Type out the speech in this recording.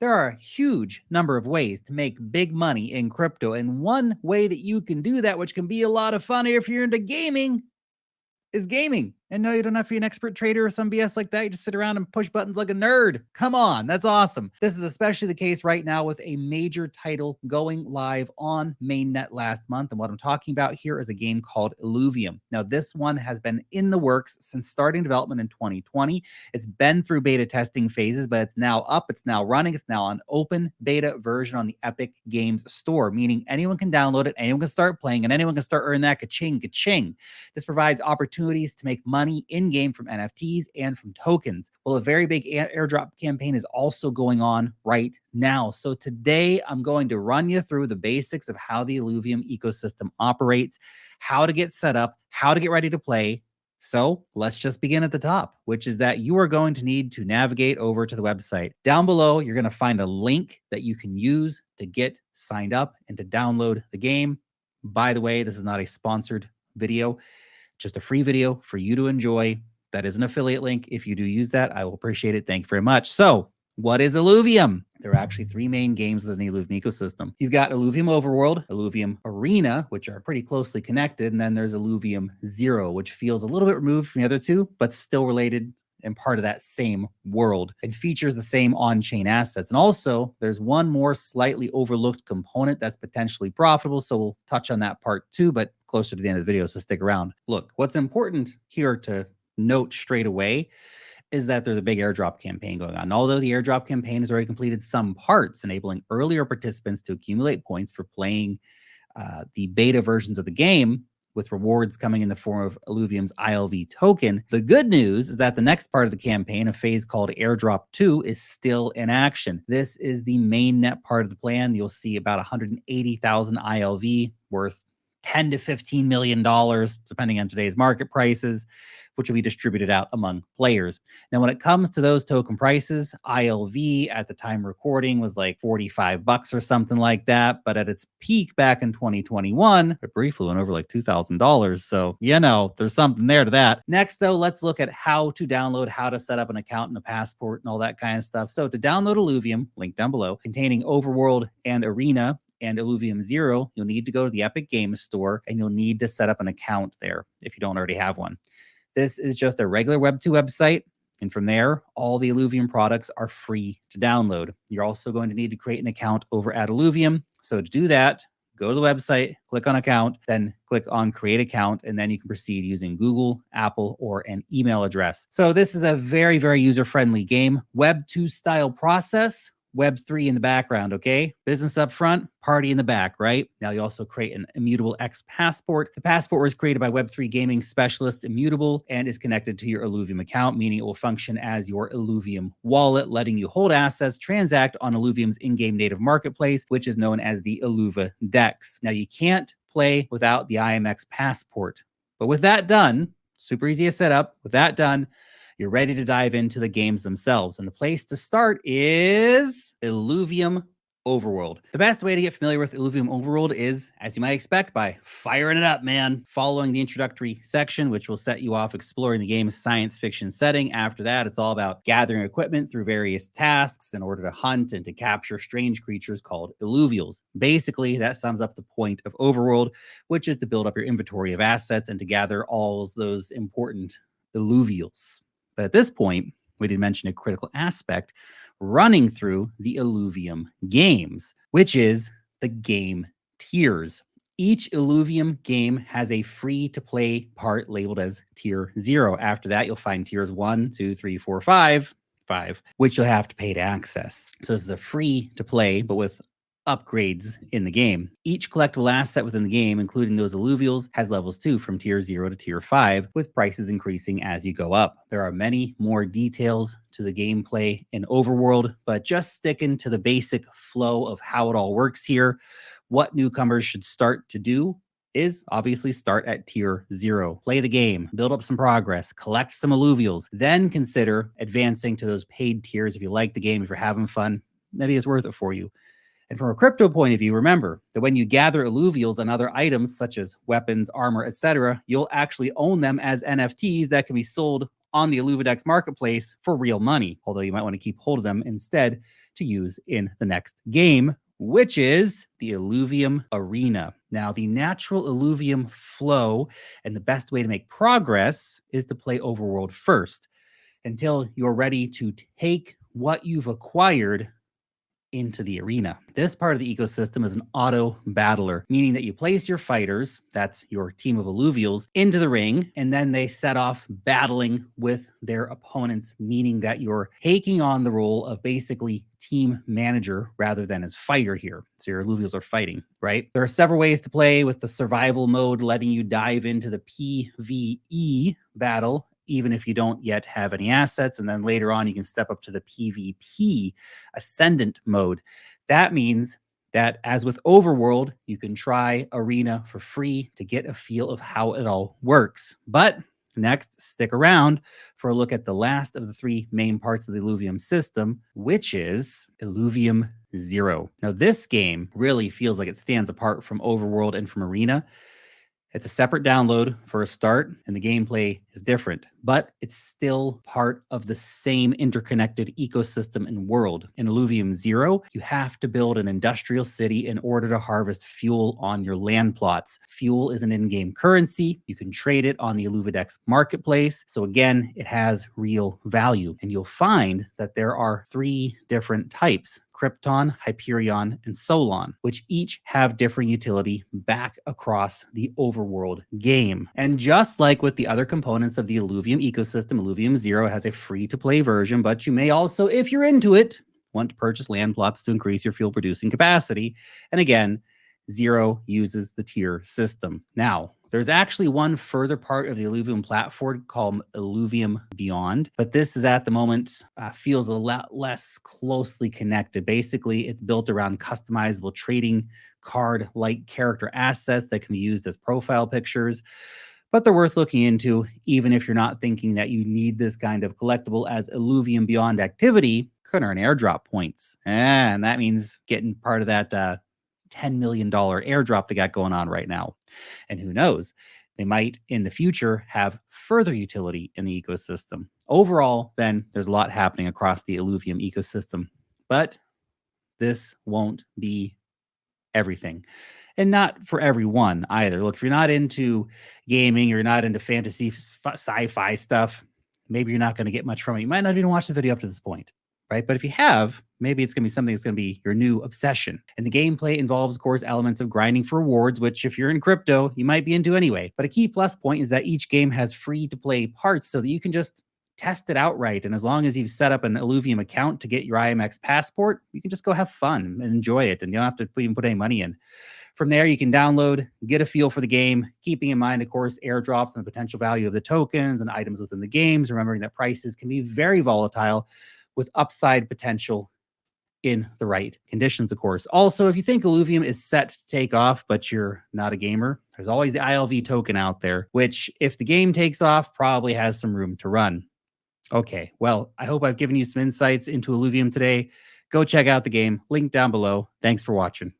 There are a huge number of ways to make big money in crypto, and one way that you can do that, which can be a lot of fun if you're into gaming, is gaming. And no, you don't have to be an expert trader or some BS like that. You just sit around and push buttons like a nerd. Come on, that's awesome. This is especially the case right now with a major title going live on mainnet last month. And what I'm talking about here is a game called Illuvium. Now, this one has been in the works since starting development in 2020. It's been through beta testing phases, but it's now up, it's now running, it's now on open beta version on the Epic Games Store, meaning anyone can download it, anyone can start playing, and anyone can start earning that ka-ching, ka-ching. This provides opportunities to make money in-game from NFTs and from tokens. Well, a very big airdrop campaign is also going on right now. So today I'm going to run you through the basics of how the Illuvium ecosystem operates, how to get set up, how to get ready to play. So let's just begin at the top, which is that you are going to need to navigate over to the website. Down below, you're going to find a link that you can use to get signed up and to download the game. By the way, this is not a sponsored video. Just a free video for you to enjoy. That is an affiliate link. If you do use that, I will appreciate it. Thank you very much. So what is Illuvium? There are actually three main games within the Illuvium ecosystem. You've got Illuvium Overworld, Illuvium Arena, which are pretty closely connected, and then there's Illuvium Zero, which feels a little bit removed from the other two, but still related and part of that same world and features the same on-chain assets. And also, there's one more slightly overlooked component that's potentially profitable, so we'll touch on that part too, but closer to the end of the video, so stick around. Look, what's important here to note straight away is that there's a big airdrop campaign going on. And although the airdrop campaign has already completed some parts, enabling earlier participants to accumulate points for playing the beta versions of the game, with rewards coming in the form of Illuvium's ILV token. The good news is that the next part of the campaign, a phase called Airdrop 2, is still in action. This is the main net part of the plan. You'll see about 180,000 ILV worth $10 to $15 million, depending on today's market prices, which will be distributed out among players. Now, when it comes to those token prices, ILV at the time recording was like $45 or something like that. But at its peak back in 2021, it briefly went over like $2,000. So, you know, there's something there to that. Next, though, let's look at how to download, how to set up an account and a passport and all that kind of stuff. So to download Illuvium, link down below, containing Overworld and Arena, and Illuvium Zero, you'll need to go to the Epic Games Store and you'll need to set up an account there if you don't already have one. This is just a regular Web2 website. And from there, all the Illuvium products are free to download. You're also going to need to create an account over at Illuvium. So to do that, go to the website, click on account, then click on create account, and then you can proceed using Google, Apple, or an email address. So this is a very, very user-friendly game. Web2 style process. Web3 in the background, okay? Business up front, party in the back, right? Now you also create an Immutable X passport. The passport was created by Web3 gaming specialist Immutable and is connected to your Illuvium account, meaning it will function as your Illuvium wallet, letting you hold assets, transact on Illuvium's in-game native marketplace, which is known as the Illuva Dex. Now you can't play without the IMX passport. But with that done, super easy to set up. With that done, you're ready to dive into the games themselves. And the place to start is Illuvium Overworld. The best way to get familiar with Illuvium Overworld is, as you might expect, by firing it up, man. Following the introductory section, which will set you off exploring the game's science fiction setting. After that, it's all about gathering equipment through various tasks in order to hunt and to capture strange creatures called Illuvials. Basically, that sums up the point of Overworld, which is to build up your inventory of assets and to gather all those important Illuvials. But at this point, we did mention a critical aspect running through the Illuvium games, which is the game tiers. Each Illuvium game has a free-to-play part labeled as Tier 0. After that, you'll find Tiers 1, 2, 3, 4, 5, which you'll have to pay to access. So this is a free-to-play, but with upgrades in the game. Each collectible asset within the game, including those Illuvials, has levels too, from Tier 0 to Tier 5, with prices increasing as you go up. There are many more details to the gameplay in Overworld, but just sticking to the basic flow of how it all works here, what newcomers should start to do is obviously start at Tier 0. Play the game, build up some progress, collect some Illuvials, then consider advancing to those paid tiers if you like the game, if you're having fun, maybe it's worth it for you. And from a crypto point of view, remember that when you gather Illuvials and other items such as weapons, armor, etc., you'll actually own them as NFTs that can be sold on the Illuvidex marketplace for real money, although you might want to keep hold of them instead to use in the next game, which is the Illuvium Arena. Now, the natural Illuvium flow and the best way to make progress is to play Overworld first until you're ready to take what you've acquired into the arena. This part of the ecosystem is an auto battler, meaning that you place your fighters, that's your team of Illuvials, into the ring, and then they set off battling with their opponents, meaning that you're taking on the role of basically team manager rather than as fighter here. So your Illuvials are fighting, right? There are several ways to play, with the survival mode letting you dive into the PvE battle even if you don't yet have any assets. And then later on, you can step up to the PvP ascendant mode. That means that, as with Overworld, you can try Arena for free to get a feel of how it all works. But next, stick around for a look at the last of the three main parts of the Illuvium system, which is Illuvium Zero. Now, this game really feels like it stands apart from Overworld and from Arena. It's a separate download for a start, and the gameplay is different, but it's still part of the same interconnected ecosystem and world. In Illuvium Zero, you have to build an industrial city in order to harvest fuel on your land plots. Fuel is an in-game currency. You can trade it on the Illuvidex marketplace. So again, it has real value. And you'll find that there are three different types: Krypton, Hyperion, and Solon, which each have different utility back across the Overworld game. And just like with the other components of the Illuvium ecosystem, Illuvium Zero has a free-to-play version, but you may also, if you're into it, want to purchase land plots to increase your fuel producing capacity. And again, Zero uses the tier system. Now, there's actually one further part of the Illuvium platform called Illuvium Beyond, but this is at the moment feels a lot less closely connected. Basically, it's built around customizable trading card-like character assets that can be used as profile pictures, but they're worth looking into, even if you're not thinking that you need this kind of collectible, as Illuvium Beyond activity could earn airdrop points. And that means getting part of that $10 million airdrop they got going on right now. And who knows, they might in the future have further utility in the ecosystem. Overall, then, there's a lot happening across the Illuvium ecosystem, but this won't be everything. And not for everyone either. Look, if you're not into gaming, you're not into fantasy, sci-fi stuff, maybe you're not going to get much from it. You might not even watch the video up to this point, right? But if you have, maybe it's going to be something that's going to be your new obsession. And the gameplay involves, of course, elements of grinding for rewards, which if you're in crypto, you might be into anyway. But a key plus point is that each game has free-to-play parts so that you can just test it outright. And as long as you've set up an Illuvium account to get your IMX passport, you can just go have fun and enjoy it. And you don't have to even put any money in. From there, you can download, get a feel for the game, keeping in mind, of course, airdrops and the potential value of the tokens and items within the games, remembering that prices can be very volatile with upside potential in the right conditions, of course. Also, if you think Illuvium is set to take off, but you're not a gamer, there's always the ILV token out there, which, if the game takes off, probably has some room to run. Okay, well, I hope I've given you some insights into Illuvium today. Go check out the game. Link down below. Thanks for watching.